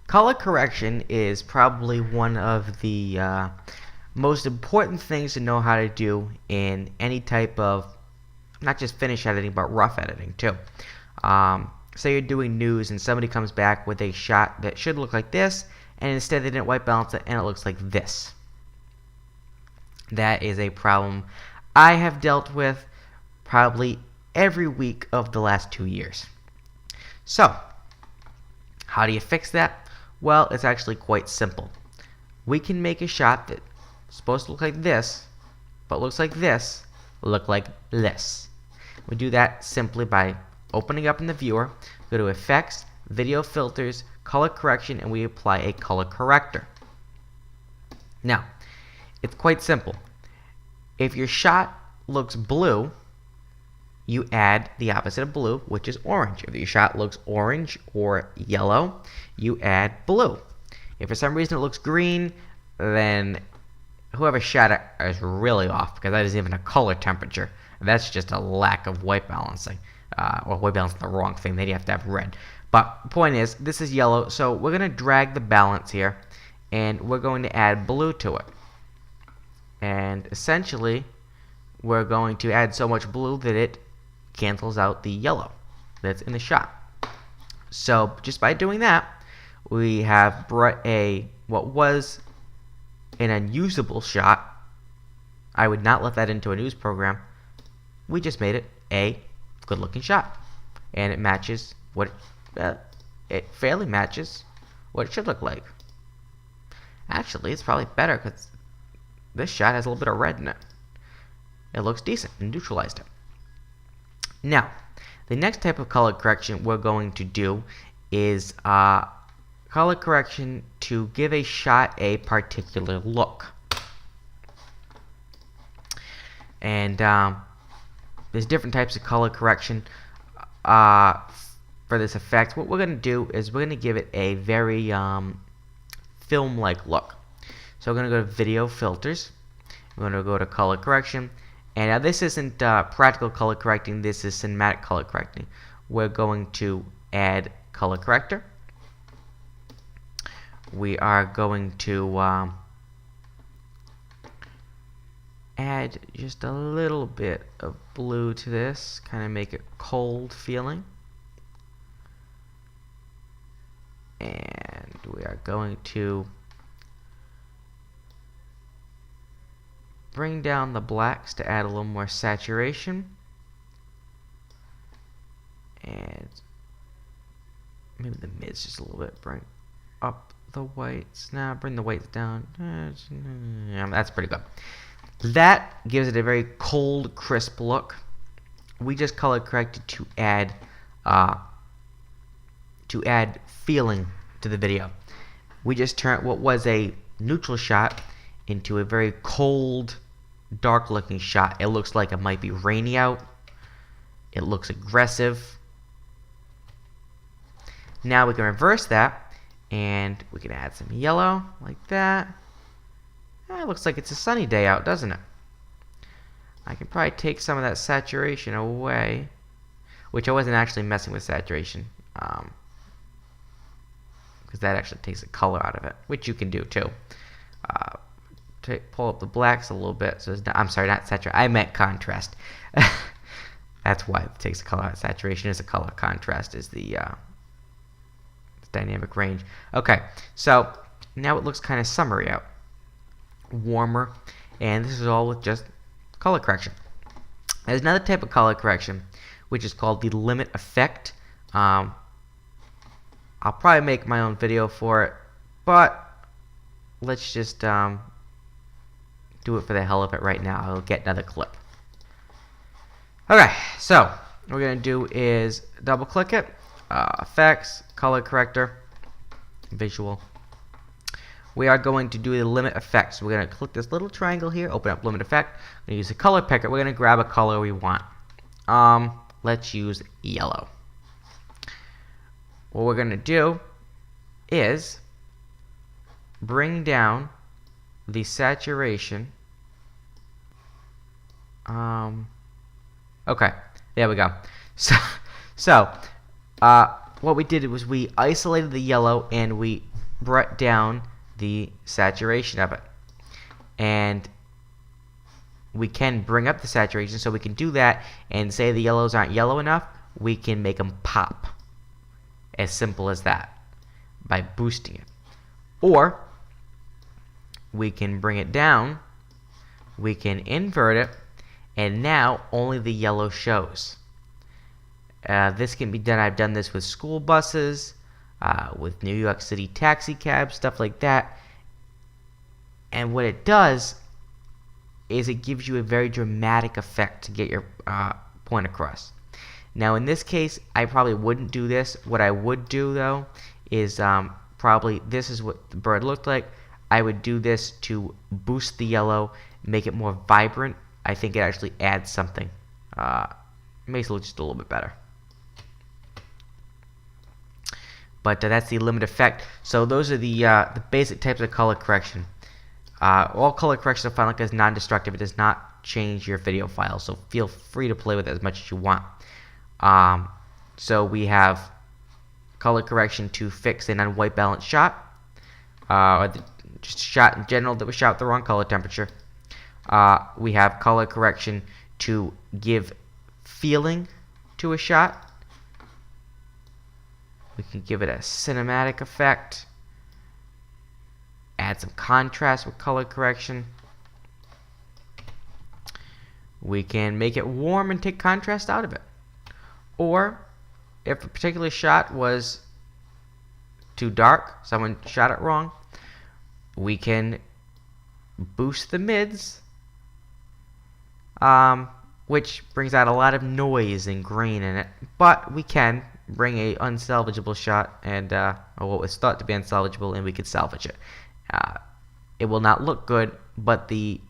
Color correction is probably one of the most important things to know how to do in any type of, not just finish editing, but rough editing too. Say you're doing news and somebody comes back with a shot that should look like this, and instead they didn't white balance it and it looks like this. That is a problem I have dealt with probably every week of the last 2 years. So, how do you fix that? Well, it's actually quite simple. We can make a shot that's supposed to look like this, but looks like this, look like this. We do that simply by opening up in the viewer, go to Effects, Video Filters, Color Correction, and we apply a color corrector. Now, it's quite simple. If your shot looks blue, you add the opposite of blue, which is orange. If your shot looks orange or yellow, you add blue. If for some reason it looks green, then whoever shot it is really off, because that isn't even a color temperature. That's just a lack of white balancing. Or white balancing the wrong thing. They'd have to have red. But the point is, this is yellow, so we're going to drag the balance here, and we're going to add blue to it. And essentially, we're going to add so much blue that it cancels out the yellow that's in the shot. So just by doing that, we have brought what was an unusable shot. I would not let that into a news program. We just made it a good looking shot, and it matches what it fairly matches what it should look like. Actually, it's probably better because this shot has a little bit of red in it. It looks decent and neutralized it. Now, the next type of color correction we're going to do is color correction to give a shot a particular look. And there's different types of color correction for this effect. What we're going to do is we're going to give it a very film-like look. So we're going to go to Video Filters. We're going to go to Color Correction. And now this isn't practical color correcting, this is cinematic color correcting. We're going to add color corrector. We are going to add just a little bit of blue to this, kind of make it cold feeling. And we are going to bring down the blacks to add a little more saturation, and maybe the mids just a little bit. Bring up the whites. Now bring the whites down. That's pretty good. That gives it a very cold, crisp look. We just color corrected to add feeling to the video. We just turned what was a neutral shot into a very cold, dark looking shot. It looks like it might be rainy out. It looks aggressive. Now we can reverse that, and we can add some yellow like that. It looks like it's a sunny day out, doesn't it? I can probably take some of that saturation away, which I wasn't actually messing with saturation, because that actually takes the color out of it, which you can do too. Pull up the blacks a little bit. So I'm sorry, not saturation. I meant contrast. That's why it takes the color out. Saturation is the color. Contrast is the dynamic range. Okay, so now it looks kind of summery out, warmer, and this is all with just color correction. There's another type of color correction, which is called the limit effect. I'll probably make my own video for it, but let's just do it for the hell of it right now. I'll get another clip. Okay, so what we're going to do is double click it, effects, color corrector, visual. We are going to do the limit effect. So we're going to click this little triangle here, open up limit effect. We're going to use the color picker. We're going to grab a color we want. Let's use yellow. What we're going to do is bring down the saturation. Okay, there we go. So what we did was we isolated the yellow and we brought down the saturation of it. And we can bring up the saturation, so we can do that and say the yellows aren't yellow enough, we can make them pop. As simple as that, by boosting it. Or we can bring it down, we can invert it, and now only the yellow shows. This can be done, I've done this with school buses, with New York City taxi cabs, stuff like that. And what it does is it gives you a very dramatic effect to get your point across. Now in this case, I probably wouldn't do this. What I would do though is probably, this is what the bird looked like. I would do this to boost the yellow, make it more vibrant. I think it actually adds something. Makes it look just a little bit better. But that's the limit effect. So those are the basic types of color correction. All color correction of Final Cut is non-destructive. It does not change your video file, so feel free to play with it as much as you want. So we have color correction to fix an unwhite balance shot, or just a shot in general that was shot with the wrong color temperature. We have color correction to give feeling to a shot. We can give it a cinematic effect. Add some contrast with color correction. We can make it warm and take contrast out of it. Or if a particular shot was too dark, someone shot it wrong, we can boost the mids, which brings out a lot of noise and grain in it. But we can bring a unsalvageable shot, and or what was thought to be unsalvageable, and we could salvage it. It will not look good, but the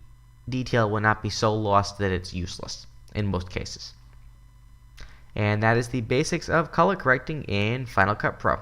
detail will not be so lost that it's useless in most cases. And that is the basics of color correcting in Final Cut Pro.